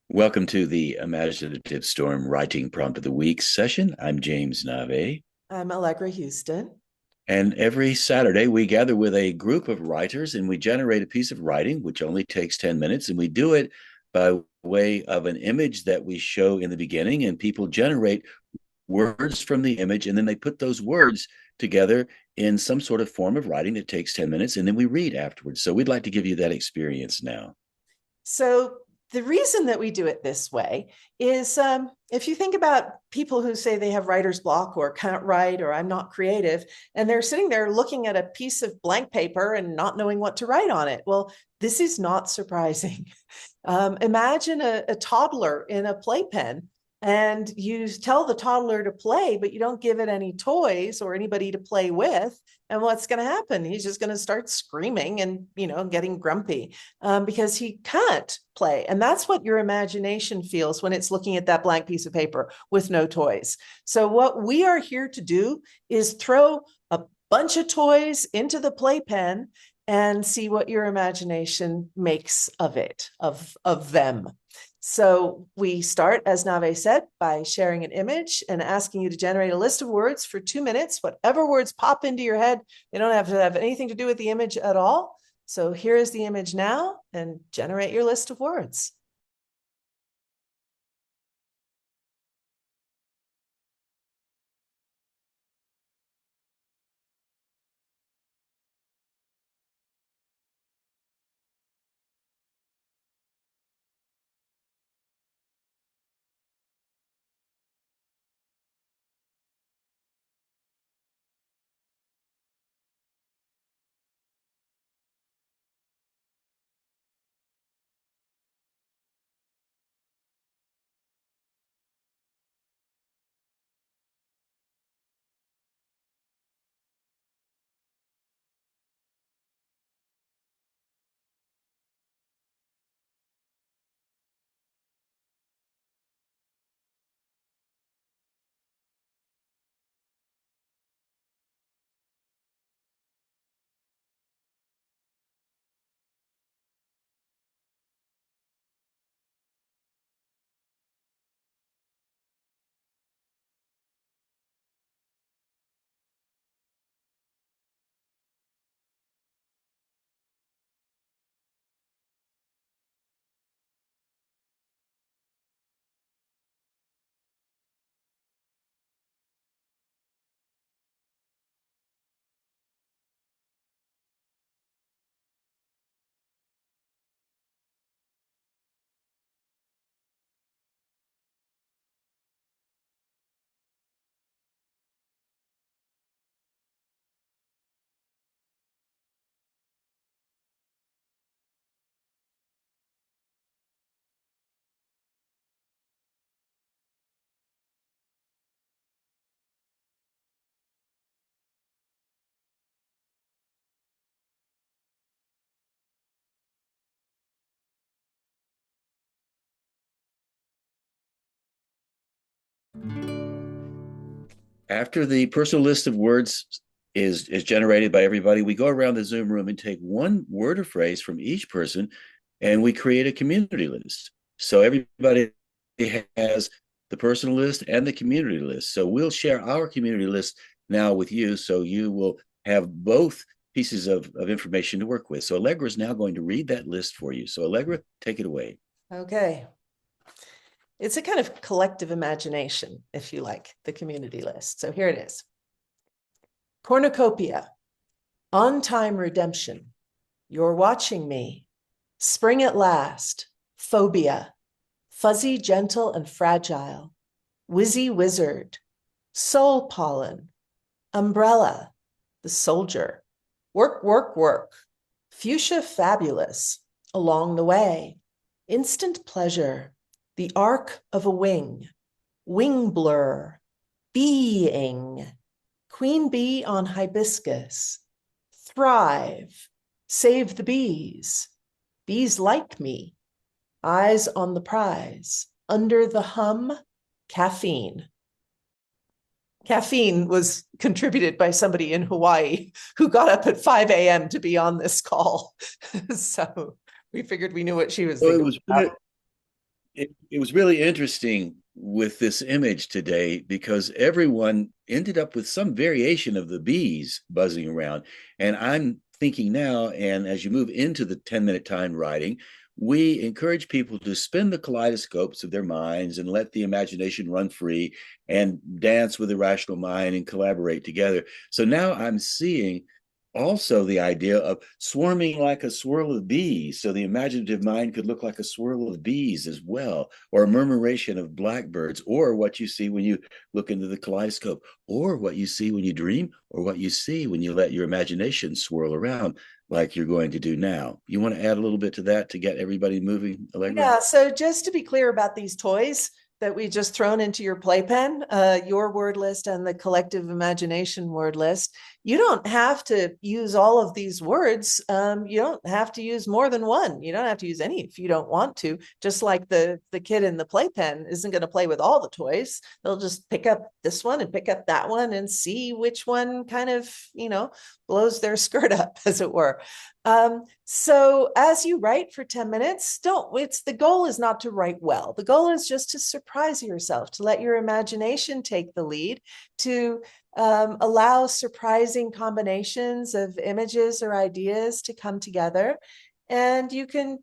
Welcome to the Imaginative Storm Writing Prompt of the Week session. I'm James Nave. I'm Allegra Houston. And every Saturday, we gather with a group of writers and we generate a piece of writing, which only takes 10 minutes. And we do it by way of an image that we show in the beginning. And people generate words from the image. And then they put those words together in some sort of form of writing that takes 10 minutes. And then we read afterwards. So we'd like to give you that experience now. So the reason that we do it this way is if you think about people who say they have writer's block or can't write or I'm not creative, and they're sitting there looking at a piece of blank paper and not knowing what to write on it. Well, this is not surprising. Imagine a toddler in a playpen, and you tell the toddler to play, but you don't give it any toys or anybody to play with. And what's going to happen? He's just going to start screaming and, getting grumpy because he can't play. And that's what your imagination feels when it's looking at that blank piece of paper with no toys. So what we are here to do is throw a bunch of toys into the playpen and see what your imagination makes of it, of them. So we start, as Nave said, by sharing an image and asking you to generate a list of words for 2 minutes, whatever words pop into your head. They don't have to have anything to do with the image at all. So here is the image now, and generate your list of words. After the personal list of words is generated by everybody, we go around the Zoom room and take one word or phrase from each person, and we create a community list. So everybody has the personal list and the community list. So we'll share our community list now with you, so you will have both pieces of information to work with. So Allegra is now going to read that list for you. So Allegra, take it away. Okay. It's a kind of collective imagination, if you like, the community list. So here it is. Cornucopia, on-time redemption, you're watching me, spring at last, phobia, fuzzy, gentle, and fragile, whizzy wizard, soul pollen, umbrella, the soldier, work, work, work, fuchsia fabulous, along the way, instant pleasure, the arc of a wing, wing blur, being, queen bee on hibiscus, thrive, save the bees, bees like me, eyes on the prize, under the hum, caffeine. Caffeine was contributed by somebody in Hawaii who got up at 5 a.m. to be on this call. So We figured we knew what she was So thinking about. it was really interesting with this image today because everyone ended up with some variation of the bees buzzing around. And I'm thinking now, and as you move into the 10-minute time writing, we encourage people to spin the kaleidoscopes of their minds and let the imagination run free and dance with the rational mind and collaborate together. So now I'm seeing also the idea of swarming like a swirl of bees. So the imaginative mind could look like a swirl of bees as well, or a murmuration of blackbirds, or what you see when you look into the kaleidoscope, or what you see when you dream, or what you see when you let your imagination swirl around like you're going to do now. You want to add a little bit to that to get everybody moving, Allegra? Yeah, so just to be clear about these toys that we just thrown into your playpen, your word list and the collective imagination word list, you don't have to use all of these words. You don't have to use more than one. You don't have to use any if you don't want to. Just like the kid in the playpen isn't going to play with all the toys. They'll just pick up this one and pick up that one and see which one kind of, blows their skirt up, as it were. So as you write for 10 minutes, the goal is not to write well. The goal is just to surprise yourself, to let your imagination take the lead, to allow surprising combinations of images or ideas to come together. And you can,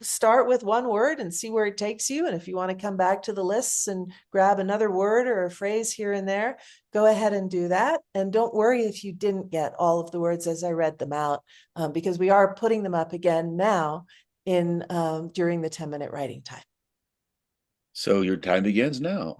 start with one word and see where it takes you. And if you want to come back to the lists and grab another word or a phrase here and there, go ahead and do that. And don't worry if you didn't get all of the words as I read them out, because we are putting them up again now in during the 10-minute writing time. So your time begins now.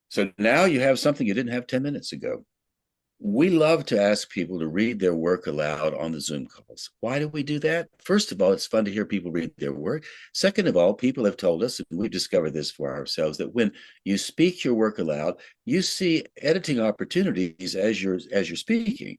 So now you have something you didn't have 10 minutes ago. We love to ask people to read their work aloud on the Zoom calls. Why do we do that? First of all, it's fun to hear people read their work. Second of all, people have told us, and we've discovered this for ourselves, that when you speak your work aloud, you see editing opportunities as you're speaking.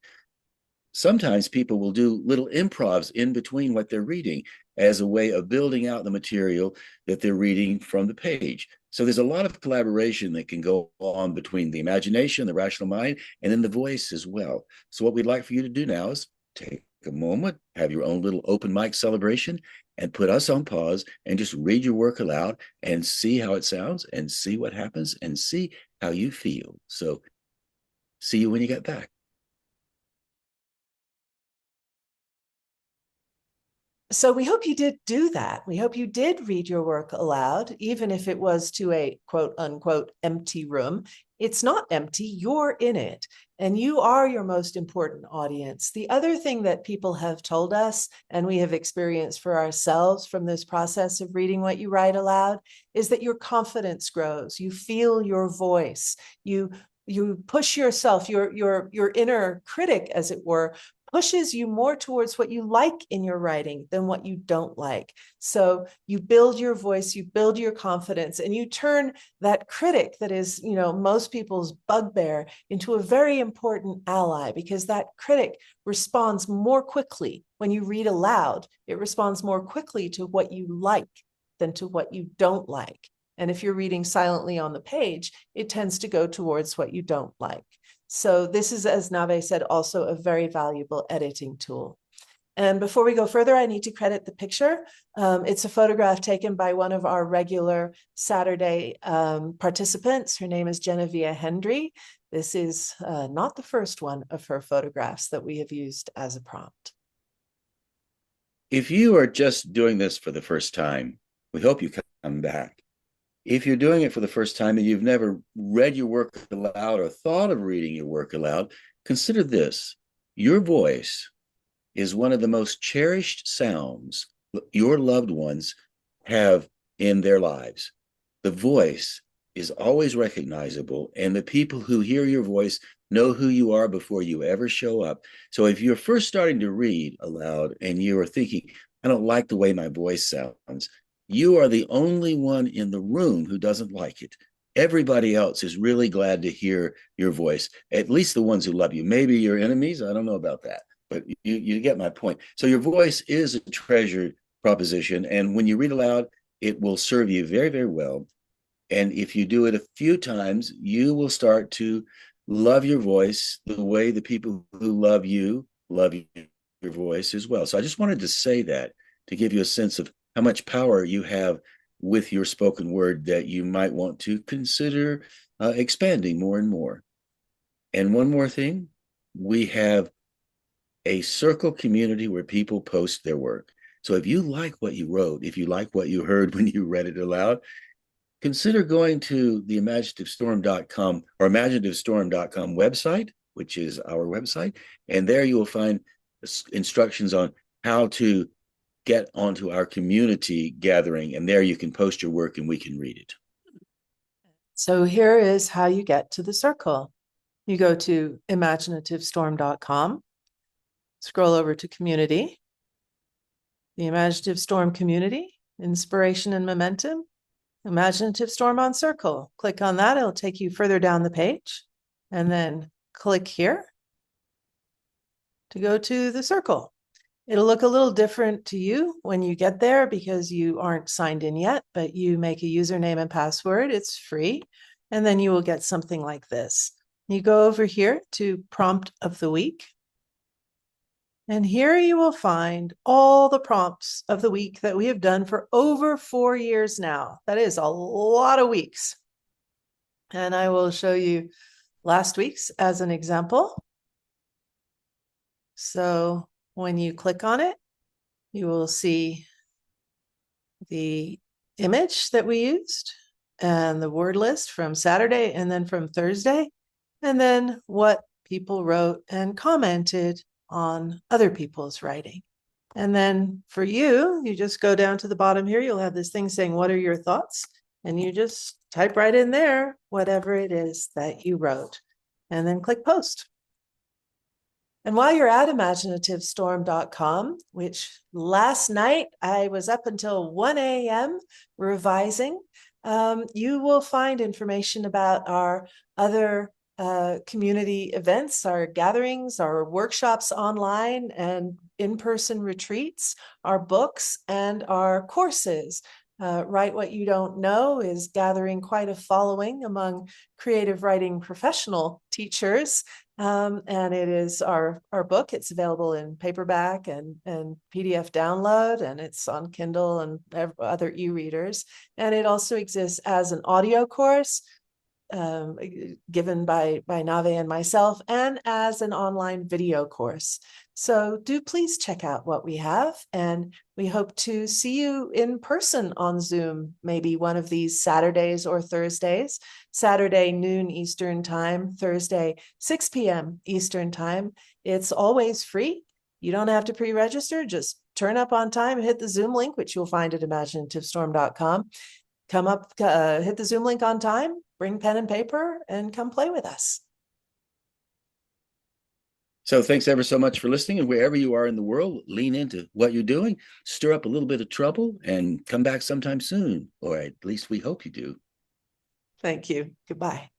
Sometimes people will do little improvs in between what they're reading as a way of building out the material that they're reading from the page. So there's a lot of collaboration that can go on between the imagination, the rational mind, and then the voice as well. So what we'd like for you to do now is take a moment, have your own little open mic celebration, and put us on pause and just read your work aloud and see how it sounds and see what happens and see how you feel. So see you when you get back. So we hope you did do that. We hope you did read your work aloud, even if it was to a quote unquote empty room. It's not empty, you're in it, and you are your most important audience. The other thing that people have told us, and we have experienced for ourselves from this process of reading what you write aloud, is that your confidence grows. You feel your voice. You push yourself, your inner critic, as it were, pushes you more towards what you like in your writing than what you don't like. So you build your voice, you build your confidence, and you turn that critic that is, most people's bugbear into a very important ally, because that critic responds more quickly when you read aloud. It responds more quickly to what you like than to what you don't like. And if you're reading silently on the page, it tends to go towards what you don't like. So this is, as Nave said, also a very valuable editing tool. And before we go further, I need to credit the picture. It's a photograph taken by one of our regular Saturday participants. Her name is Genevia Hendry. This is not the first one of her photographs that we have used as a prompt. If you are just doing this for the first time, we hope you come back. If you're doing it for the first time and you've never read your work aloud or thought of reading your work aloud, consider this. Your voice is one of the most cherished sounds your loved ones have in their lives. The voice is always recognizable, and the people who hear your voice know who you are before you ever show up. So if you're first starting to read aloud and you are thinking, I don't like the way my voice sounds, you are the only one in the room who doesn't like it. Everybody else is really glad to hear your voice, at least the ones who love you. Maybe your enemies, I don't know about that, but you get my point. So your voice is a treasured proposition, and when you read aloud, it will serve you very, very well. And if you do it a few times, you will start to love your voice the way the people who love your voice as well. So I just wanted to say that to give you a sense of how much power you have with your spoken word that you might want to consider expanding more and more. And one more thing, we have a circle community where people post their work. So if you like what you wrote, if you like what you heard when you read it aloud, consider going to the imaginativestorm.com or imaginativestorm.com website, which is our website, and there you will find instructions on how to get onto our community gathering, and there you can post your work and we can read it. So here is how you get to the circle. You go to imaginativestorm.com, scroll over to community, the Imaginative Storm community, inspiration and momentum, Imaginative Storm on Circle. Click on that, it'll take you further down the page, and then click here to go to the circle. It'll look a little different to you when you get there because you aren't signed in yet, but you make a username and password. It's free. And then you will get something like this. You go over here to Prompt of the Week. And here you will find all the prompts of the week that we have done for over 4 years now. That is a lot of weeks. And I will show you last week's as an example. So when you click on it, you will see the image that we used and the word list from Saturday and then from Thursday, and then what people wrote and commented on other people's writing. And then for you, you just go down to the bottom here, you'll have this thing saying, what are your thoughts? and you just type right in there whatever it is that you wrote, and then click post. And while you're at imaginativestorm.com, which last night I was up until 1 a.m. revising, you will find information about our other community events, our gatherings, our workshops online and in-person retreats, our books, and our courses. Write What You Don't Know is gathering quite a following among creative writing professional teachers. And it is our book. It's available in paperback and PDF download, and it's on Kindle and other e-readers. And it also exists as an audio course given by Nave and myself, and as an online video course. So do please check out what we have, and we hope to see you in person on Zoom, maybe one of these Saturdays or Thursdays. Saturday, noon Eastern time, Thursday, 6 p.m. Eastern time. It's always free. You don't have to pre-register, just turn up on time, hit the Zoom link, which you'll find at imaginativestorm.com. Come up, hit the Zoom link on time, bring pen and paper, and come play with us. So thanks ever so much for listening. And wherever you are in the world, lean into what you're doing, stir up a little bit of trouble, and come back sometime soon. Or at least we hope you do. Thank you. Goodbye.